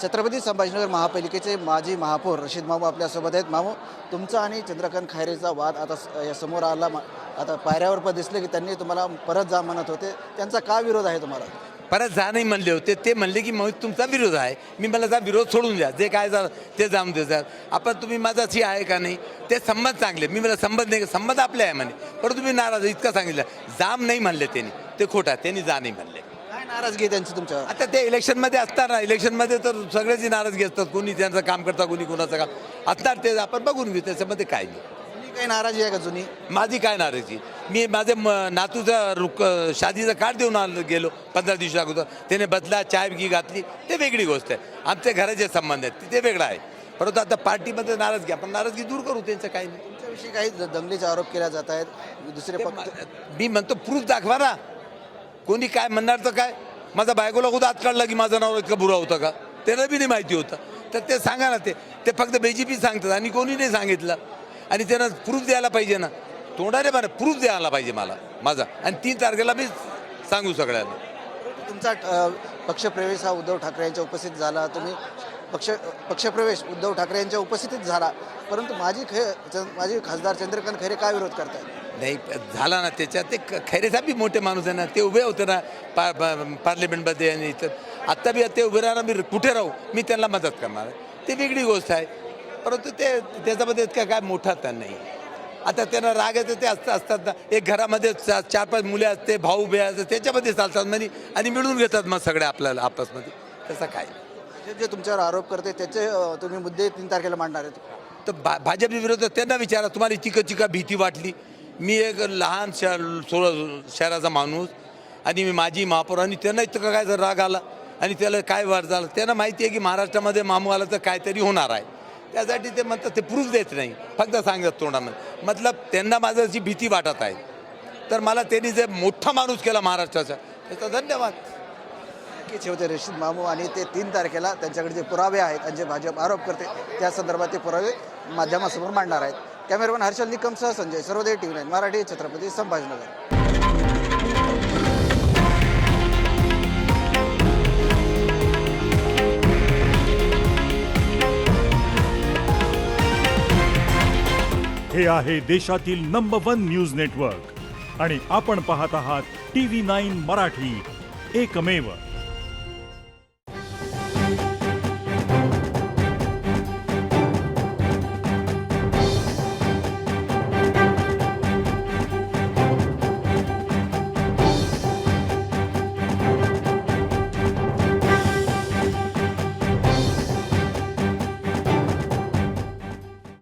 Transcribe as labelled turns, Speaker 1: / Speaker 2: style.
Speaker 1: छत्रपती संभाजीनगर महापालिकेचे माजी महापौर रशीद मामू आपल्यासोबत आहेत. मामू, तुमचा आणि चंद्रकांत खैरेचा वाद आता या समोर आला. आता पायऱ्यावर पण दिसले की त्यांनी तुम्हाला परत जा म्हणत होते. त्यांचा का विरोध आहे तुम्हाला?
Speaker 2: परत जा नाही म्हणले होते. ते म्हणले की मग तुमचा विरोध आहे. मी मला जा विरोध सोडून द्या, जे काय झालं ते जाऊन देतात. आपण तुम्ही माझाशी आहे का नाही ते संबंध चांगले. मी मला संबंध नाही, संबंध आपले आहे म्हणे, परंतु तुम्ही नाराज इतकं सांगितलं. जाम नाही म्हणले त्यांनी, ते खोटा. त्यांनी जा नाही म्हणले.
Speaker 1: काय नाराजगी त्यांची तुमच्यावर?
Speaker 2: आता ते इलेक्शनमध्ये असतात ना, इलेक्शनमध्ये तर सगळेच नाराजगी असतात. कोणी त्यांचं काम करता, कोणी कोणाचं काम असणार. ते आपण बघून घेऊ, त्याच्यामध्ये काय नाही.
Speaker 1: जुनी काही नाराजी आहे का जुनी?
Speaker 2: माझी काय नाराजी? मी माझे नातूचा शादीचं कार्ड देऊन गेलो 15 दिवसा अगोदर. त्याने बदला चाय घी घातली, ते वेगळी गोष्ट आहे. आमच्या घराचे संबंध आहेत ते वेगळं आहे. परंतु आता पार्टीमध्ये नाराजगी, आपण नाराजगी दूर करू, त्यांचं काही नाही.
Speaker 1: तुमच्याविषयी काही दंगलीचे आरोप केले जात आहेत. दुसरे पक्ष
Speaker 2: मी म्हणतो प्रूफ दाखवा ना. कोणी काय म्हणणार तर काय? माझा बायकोला खुद हात काढला की माझं नाव इतकं बुरा होतं का? त्याला बी नाही माहिती होतं. तर ते सांगा ना. ते फक्त BJP सांगतात आणि कोणी नाही सांगितलं. आणि त्यानं प्रूफ द्यायला पाहिजे ना. तोंडाने बरं प्रूफ द्यायला पाहिजे माझा. आणि 3 तारखेला मी सांगू सगळ्यांना.
Speaker 1: तुमचा पक्षप्रवेश हा उद्धव ठाकरे यांच्या उपस्थित झाला. तुम्ही पक्षप्रवेश उद्धव ठाकरे यांच्या उपस्थितीत झाला. परंतु माजी खासदार चंद्रकांत खैरे काय विरोध करतायत?
Speaker 2: नाही झाला ना त्याच्यात. ते खैरे साहेब बी मोठे माणूस आहे ना. ते उभे होते ना पार्लिमेंटमध्ये. आणि इथं आत्ता बी ते उभे राहणार. मी कुठे राहू, मी त्यांना मदत करणार. ते वेगळी गोष्ट आहे. परंतु त्याच्यामध्ये इतका काय मोठा तर नाही. आता त्यांना राग येते ते असतात ना. एक घरामध्ये 4-5 मुले असते, भाऊ बे असते, त्याच्यामध्ये चालतात म्हणजे. आणि मिळून घेतात मग सगळे आपल्याला आपसमध्ये. तसं काय
Speaker 1: जे तुमच्यावर आरोप करते त्याचे तुम्ही मुद्दे 3 तारखेला मांडणार आहेत?
Speaker 2: तर भाजपच्या विरोधात त्यांना विचारा, तुम्हाला चिका भीती वाटली? मी एक लहान शहराचा माणूस आणि मी माझी महापौर, आणि त्यांना इतकं काय जर राग आला आणि त्याला काय वाद झाला? त्यांना माहिती आहे की महाराष्ट्रामध्ये मामू आला तर काहीतरी होणार आहे. त्यासाठी ते म्हणतात, ते प्रूफ देत नाही, फक्त सांगतात तोंडामध्ये. मतलब त्यांना माझी भीती वाटत आहे. तर मला त्यांनी जे मोठा माणूस केला महाराष्ट्राचा, त्याचा धन्यवाद.
Speaker 1: नक्कीच होते रशीद मामू. आणि ते 3 तारखेला त्यांच्याकडे जे पुरावे आहेत आणि जे भाजप आरोप करते त्या संदर्भात ते पुरावे माध्यमासमोर मांडणार आहेत. कॅमेरामॅन हर्षल निकमसह संजय सर्वोदय TV9 मराठी, छत्रपती संभाजीनगर.
Speaker 3: हे आहे देशातील नंबर 1 न्यूज नेटवर्क आणि आपण पाहत आहात TV9 मराठी, एकमेव.